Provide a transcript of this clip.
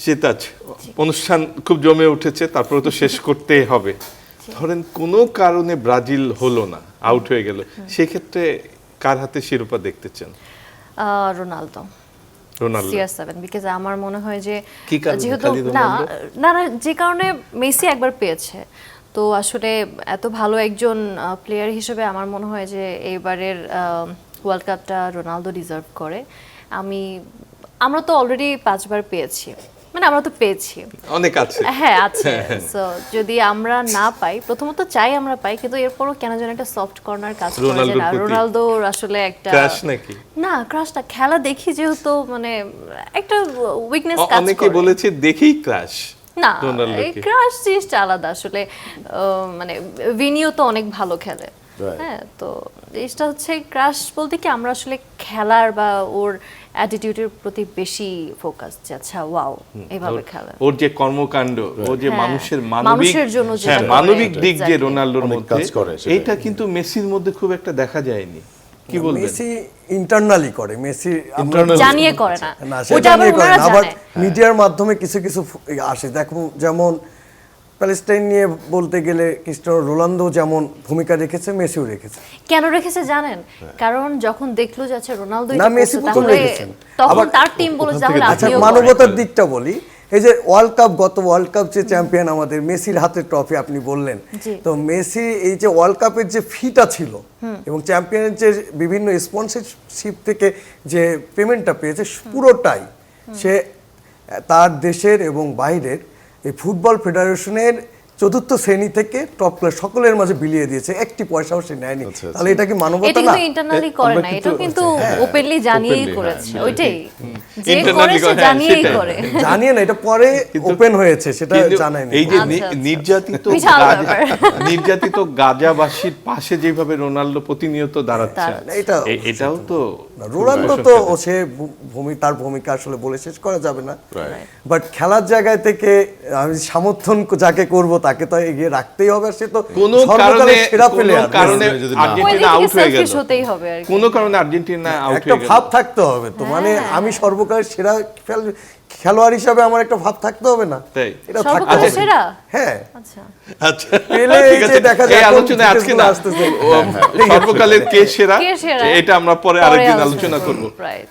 সেতাজ, অনুষ্ঠান খুব জমে উঠেছে, তারপরে তো শেষ করতেই হবে। ধরেন কোনো কারণে ব্রাজিল হলো না, আউট হয়ে গেল, সেক্ষেত্রে কার হাতে শিরোপা দেখতে চান? রোনালদো। রোনালদো। CR7 বিকজ আমার মনে হয় যে কি কারণে? যেহেতু খালি না রোনালদো? না না, যে কারণে মেসি একবার পেয়েছে, তো আসলে এত ভালো একজন প্লেয়ার হিসেবে আমার মনে হয় যে এইবারের ওয়ার্ল্ড কাপটা রোনালদো ডিজার্ভ করে। আমরা তো অলরেডি 5 বার পেয়েছি, মানে আমরা তো পেয়েছি, অনেক আছে। হ্যাঁ আছে। সো যদি আমরা না পাই, প্রথমত চাই আমরা পাই, কিন্তু এরপরও কেন যেন একটা সফট কর্নার কাজ করে যে রোনালদোর না, প্রতি রোনালদোর আসলে একটা ক্রাশ নাকি? না ক্রাশটা, খেলা দেখি যেহেতু মানে একটা উইকনেস কাজ করে। অনেকে বলেছে দেখেই ক্রাশ। না, এই রোনালদোকে। ক্রাশ জিনিসটা আলাদা আসলে। মানে ভিনিও তো অনেক ভালো খেলে, হ্যাঁ, তো জিনিসটা হচ্ছে ক্রাশ বলতে কি আমরা আসলে খেলার বা ওর অ্যাটিটিউডের প্রতি বেশি ফোকাস, যে আচ্ছা ওয়াও এইভাবে খেলা, ওর যে কর্মকাণ্ড, ও যে হ্যাঁ, মানুষের মানুষের জন্য যেটা হ্যাঁ, করে, মানবিক দিক যে exactly। রোনালদোর অনেক মধ্যে, কাজ করে সেটাই। এইটা কিন্তু মেসির মধ্যে খুব একটা দেখা যায়নি। কি বলবেন? মেসি ইন্টারনালি করে, মেসি Internal জানিয়ে করে না, না ওটা সেটা আবার নিয়ে করে ওনারা না, আবার জানে। মিডিয়ার মাধ্যমে কিছু কিছু আসে। দেখো যেমন প্যালেস্টাইন নিয়ে বলতে গেলে ক্রিস্টিয়ানো রোনালদো যেমন ভূমিকা রেখেছে, মেসিও রেখেছে। কেন রেখেছে জানেন? কারণ যখন দেখলো যে আচ্ছা রোনালদো না, এটা মেসি করছে, প্রথম তাহলে রেখেছেন। তখন আবার তার টিম বলে তাহলে আচ্ছা, আপনিও করেন। মানবতার দিকটা বলি, এই যে ওয়ার্ল্ড কাপ, গত ওয়ার্ল্ড কাপ যে চ্যাম্পিয়ন আমাদের মেসির হাতে ট্রফি আপনি বললেন, জি। তো মেসি এই যে ওয়ার্ল্ড কাপের যে ফিটা ছিল এবং চ্যাম্পিয়নের যে বিভিন্ন স্পন্সরশিপ থেকে যে পেমেন্টটা পেয়েছে, পুরোটাই সে তার দেশের এবং বাইরের এই ফুটবল ফেডারেশনের চতুর্থ শ্রেণী থেকে টপ ক্লাস সকলের মাঝে বিলিয়ে দিয়েছে, একটি পয়সাও সে নেয়নি। আচ্ছা, তাহলে এটা কি এটা মানবতা কিন্তু না? ইন্টারনালি করে আমরা না, কিন্তু- এটা কিন্তু ওপেনলি জানিয়েই openly, করেছে, হ্যাঁ, ওইটাই যে Internally করে সে করে, হ্যাঁ, জানিয়েই সেটাই। করে। জানিয়ে না, এটা পরে ওপেন হয়েছে, সেটা কিন্তু জানায়নি। এই যে আচ্ছা, আচ্ছা। নির্যাতিত বিশাল গাজা- ব্যাপার। নির্যাতিত গাজাবাসীর পাশে যেভাবে রোনালদো প্রতিনিয়ত দাঁড়াচ্ছে, এটা- এটাও তো রোনালদো তো সে তার ভূমিকা আসলে বলে শেষ করা যাবে না, বাট খেলার জায়গায় থেকে আমি সমর্থন যাকে করব তাকে তো এগিয়ে রাখতেই হবে। আর সে তো কোনো সর্বকালের কারণে সেরা কোনো প্লেয়ার। কারণে যদি না- ওই আর্জেন্টিনা দিক আউট থেকে হয়ে গেল, selfish হতেই হবে আর কি। কোনো কারণে আর্জেন্টিনা আউট একটা হয়ে গেল, ভাব থাকতে হবে তো, মানে আমি সর্বকালের সেরা খেলোয়াড় হিসাবে আমার একটা ভাব থাকতে হবে না? তাই? এটা সর্বকালের থাকতে হবে। সেরা? হ্যাঁ, আচ্ছা, আচ্ছা পেলে এই ঠিক যে আছে, দেখা যায় এই এখন আলোচনায় আজকে না, আসতেছে। সর্বকালের কে সেরা কে সেরা? এটা আমরা পরে পরে আরেকদিন আলোচনা আলোচনা করব। করব, right.